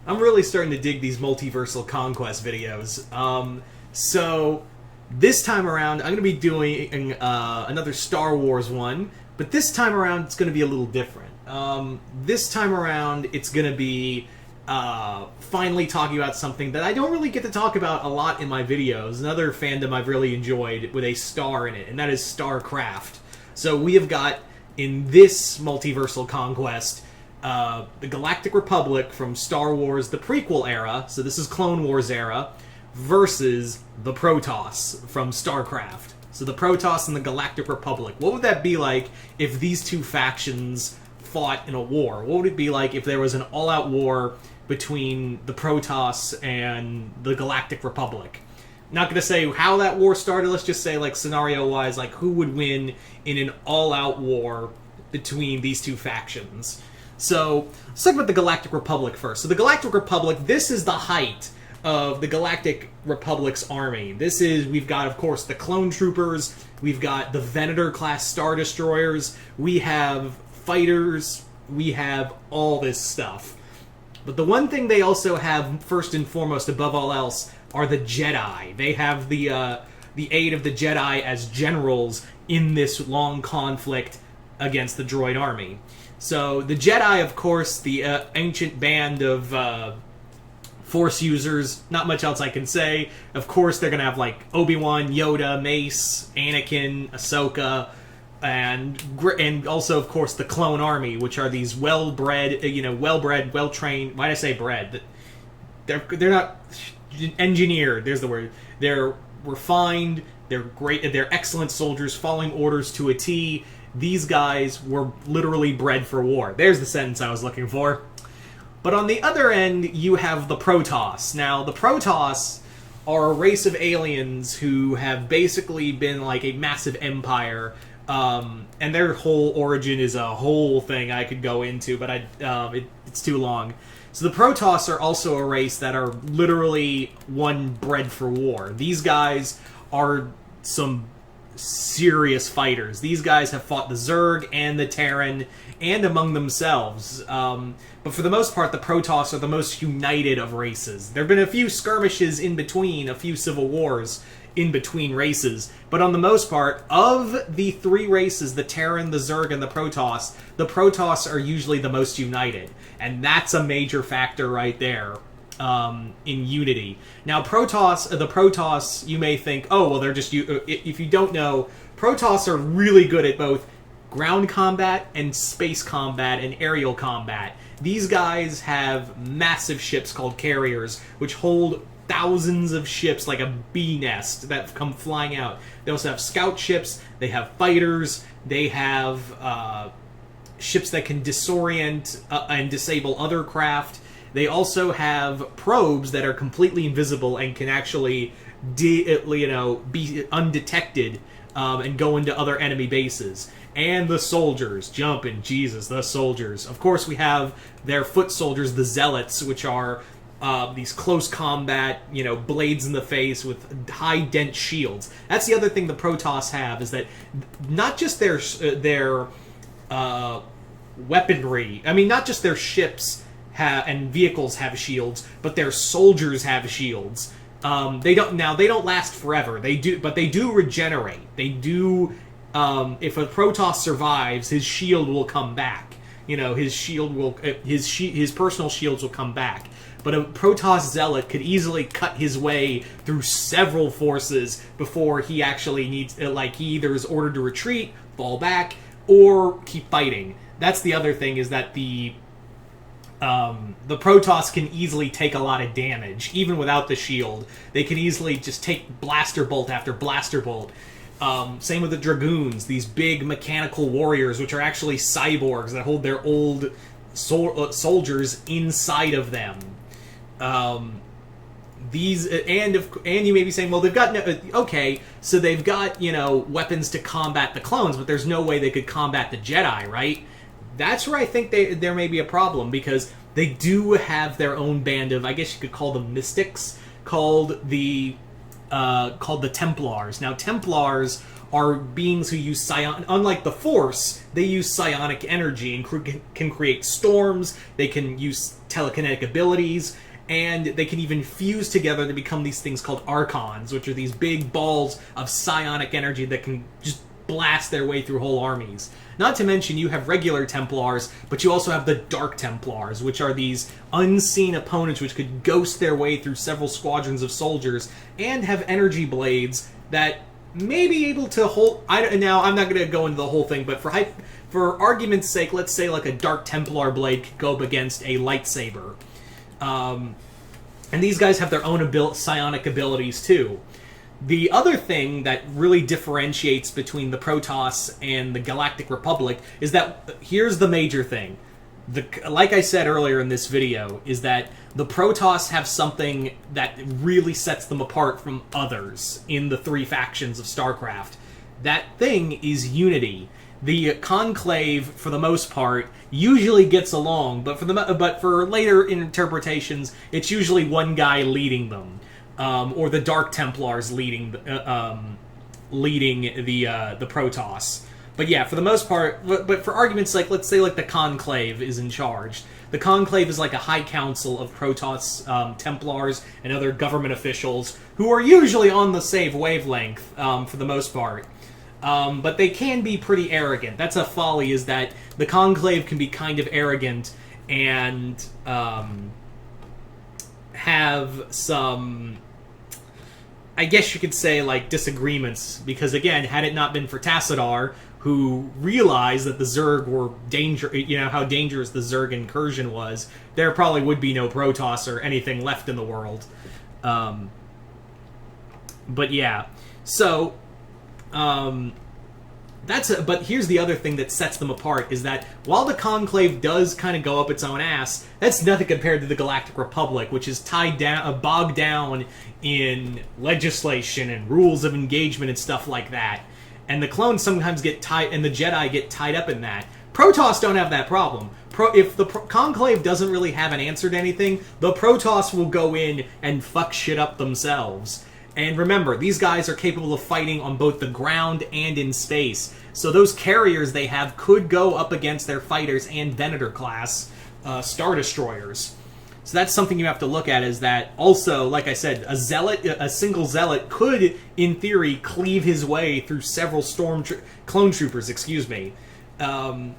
I'm really starting to dig these Multiversal Conquest videos. So this time around, I'm going to be doing another Star Wars one, but this time around, it's going to be a little different. This time around, it's going to be finally talking about something that I don't really get to talk about a lot in my videos. Another fandom I've really enjoyed with a star in it, and that is StarCraft. So we have got, in this Multiversal Conquest, the Galactic Republic from Star Wars, the prequel era, so this is Clone Wars era, versus the Protoss from StarCraft. So the Protoss and the Galactic Republic. What would that be like if these two factions fought in a war? What would it be like if there was an all-out war between the Protoss and the Galactic Republic? Not going to say how that war started, let's just say, like, scenario-wise, like, who would win in an all-out war between these two factions. So, let's talk about the Galactic Republic first. So the Galactic Republic, this is the height of the Galactic Republic's army. This is, we've got, of course, the Clone Troopers, we've got the Venator-class Star Destroyers, we have fighters, we have all this stuff. But the one thing they also have, first and foremost, above all else, are the Jedi. They have the aid of the Jedi as generals in this long conflict against the droid army. So the Jedi, of course, the ancient band of Force users, not much else I can say. Of course, they're going to have, like, Obi-Wan, Yoda, Mace, Anakin, Ahsoka, and also, of course, the Clone Army, which are these well-bred, well-trained, why did I say bred? They're not engineered, there's the word. They're refined, they're great, they're excellent soldiers, following orders to a T. These guys were literally bred for war. There's the sentence I was looking for. But on the other end, you have the Protoss. Now, the Protoss are a race of aliens who have basically been like a massive empire, and their whole origin is a whole thing I could go into, but it's too long. So the Protoss are also a race that are literally one bred for war. These guys are some serious fighters. These guys have fought the Zerg and the Terran and among themselves. But for the most part, the Protoss are the most united of races. There have been a few skirmishes in between, a few civil wars in between races. But on the most part, of the three races, the Terran, the Zerg, and the Protoss are usually the most united. And that's a major factor right there. In unity. Now, the Protoss, you may think, oh, well, they're just... If you don't know, Protoss are really good at both ground combat and space combat and aerial combat. These guys have massive ships called carriers, which hold thousands of ships like a bee nest that come flying out. They also have scout ships, they have fighters, they have ships that can disorient and disable other craft. They also have probes that are completely invisible and can actually, be undetected and go into other enemy bases. And the soldiers, the soldiers. Of course, we have their foot soldiers, the Zealots, which are these close combat, blades in the face with high dent shields. That's the other thing the Protoss have, is that not just their weaponry, not just their ships and vehicles have shields, but their soldiers have shields. They don't last forever. They do regenerate. They do. If a Protoss survives, his shield will come back. His personal shields will come back. But a Protoss Zealot could easily cut his way through several forces before he actually needs, he either is ordered to retreat, fall back, or keep fighting. That's the other thing, is that the Protoss can easily take a lot of damage, even without the shield. They can easily just take blaster bolt after blaster bolt. Same with the Dragoons, these big mechanical warriors, which are actually cyborgs that hold their old soldiers inside of them. And you may be saying, well, they've got so they've got weapons to combat the clones, but there's no way they could combat the Jedi, right? That's where I think there may be a problem, because they do have their own band of, I guess you could call them mystics, called the Templars. Now, Templars are beings who use unlike the Force, they use psionic energy and can create storms, they can use telekinetic abilities, and they can even fuse together to become these things called Archons, which are these big balls of psionic energy that can just blast their way through whole armies. Not to mention, you have regular Templars, but you also have the Dark Templars, which are these unseen opponents which could ghost their way through several squadrons of soldiers, and have energy blades that may be able to hold... Now, I'm not going to go into the whole thing, but for argument's sake, let's say like a Dark Templar blade could go up against a lightsaber. And these guys have their own psionic abilities, too. The other thing that really differentiates between the Protoss and the Galactic Republic is that, here's the major thing. Like I said earlier in this video, is that the Protoss have something that really sets them apart from others in the three factions of StarCraft. That thing is unity. The Conclave, for the most part, usually gets along, but for later interpretations, it's usually one guy leading them. Or the Dark Templars leading the Protoss. But yeah, for the most part, but for argument's sake, let's say like the Conclave is in charge. The Conclave is like a high council of Protoss Templars and other government officials who are usually on the same wavelength for the most part. But they can be pretty arrogant. That's a folly, is that the Conclave can be kind of arrogant and have some, I guess you could say, like, disagreements. Because, again, had it not been for Tassadar, who realized that the Zerg were how dangerous the Zerg incursion was, there probably would be no Protoss or anything left in the world. But yeah, so but here's the other thing that sets them apart, is that while the Conclave does kind of go up its own ass, that's nothing compared to the Galactic Republic, which is bogged down in legislation and rules of engagement and stuff like that. And the clones sometimes get tied, and the Jedi get tied up in that. Protoss don't have that problem. If the Conclave doesn't really have an answer to anything, the Protoss will go in and fuck shit up themselves. And remember, these guys are capable of fighting on both the ground and in space. So those carriers they have could go up against their fighters and Venator-class Star Destroyers. So that's something you have to look at, is that also, like I said, a single Zealot could, in theory, cleave his way through several clone troopers, excuse me. But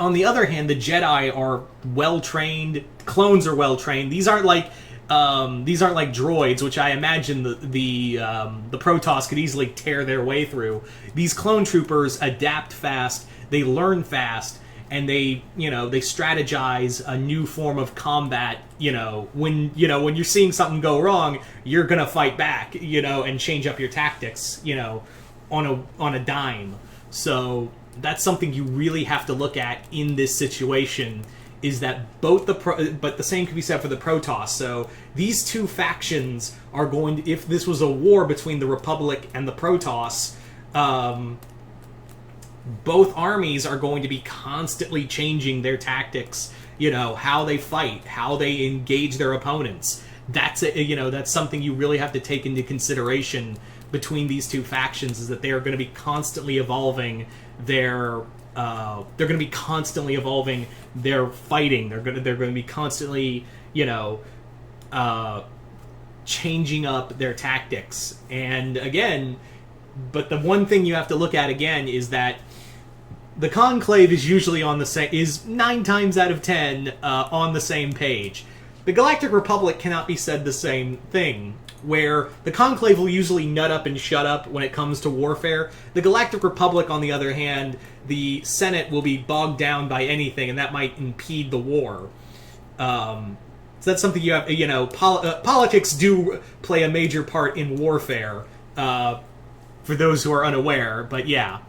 on the other hand, the Jedi are well-trained, clones are well-trained. These aren't like droids, which I imagine the Protoss could easily tear their way through. These clone troopers adapt fast, they learn fast, and they strategize a new form of combat. When you're seeing something go wrong, you're gonna fight back, and change up your tactics, on a dime. So that's something you really have to look at in this situation. Is that but the same can be said for the Protoss. So these two factions are going to, if this was a war between the Republic and the Protoss, both armies are going to be constantly changing their tactics, how they fight, how they engage their opponents. That's that's something you really have to take into consideration between these two factions, is that they are going to be constantly evolving their fighting. They're going to be constantly, changing up their tactics. And again, but the one thing you have to look at again is that the Conclave is usually is 9 times out of 10 on the same page. The Galactic Republic cannot be said the same thing, where the Conclave will usually nut up and shut up when it comes to warfare. The Galactic Republic, on the other hand, the Senate will be bogged down by anything, and that might impede the war. So that's something you have, politics do play a major part in warfare, for those who are unaware, but yeah.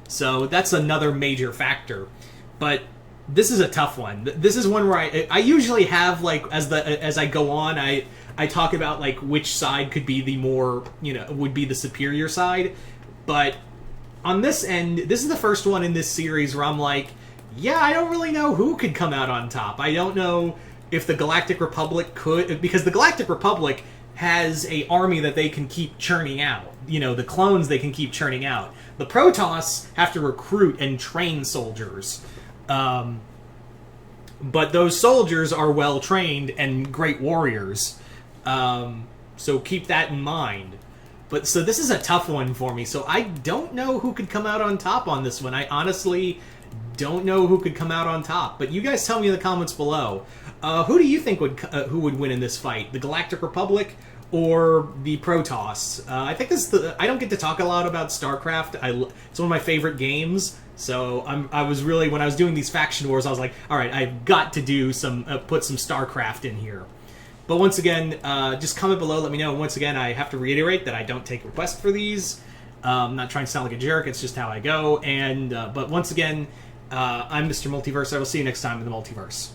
So that's another major factor. But this is a tough one. This is one where I usually have, like, as I go on, I talk about, like, which side could be the more, would be the superior side. But on this end, this is the first one in this series where I'm like, yeah, I don't really know who could come out on top. I don't know if the Galactic Republic could, because the Galactic Republic has a army that they can keep churning out. You know, the clones they can keep churning out. The Protoss have to recruit and train soldiers. But those soldiers are well trained and great warriors. So keep that in mind. But so this is a tough one for me. So I don't know who could come out on top on this one. I honestly don't know who could come out on top. But you guys tell me in the comments below. Who do you think who would win in this fight? The Galactic Republic or the Protoss? I think this is I don't get to talk a lot about StarCraft. It's one of my favorite games. So I was really, when I was doing these faction wars, I was like, all right, I've got to do some put some StarCraft in here. But once again, just comment below, let me know. And once again, I have to reiterate that I don't take requests for these. I'm not trying to sound like a jerk. It's just how I go. And but once again, I'm Mr. Multiverse. I will see you next time in the Multiverse.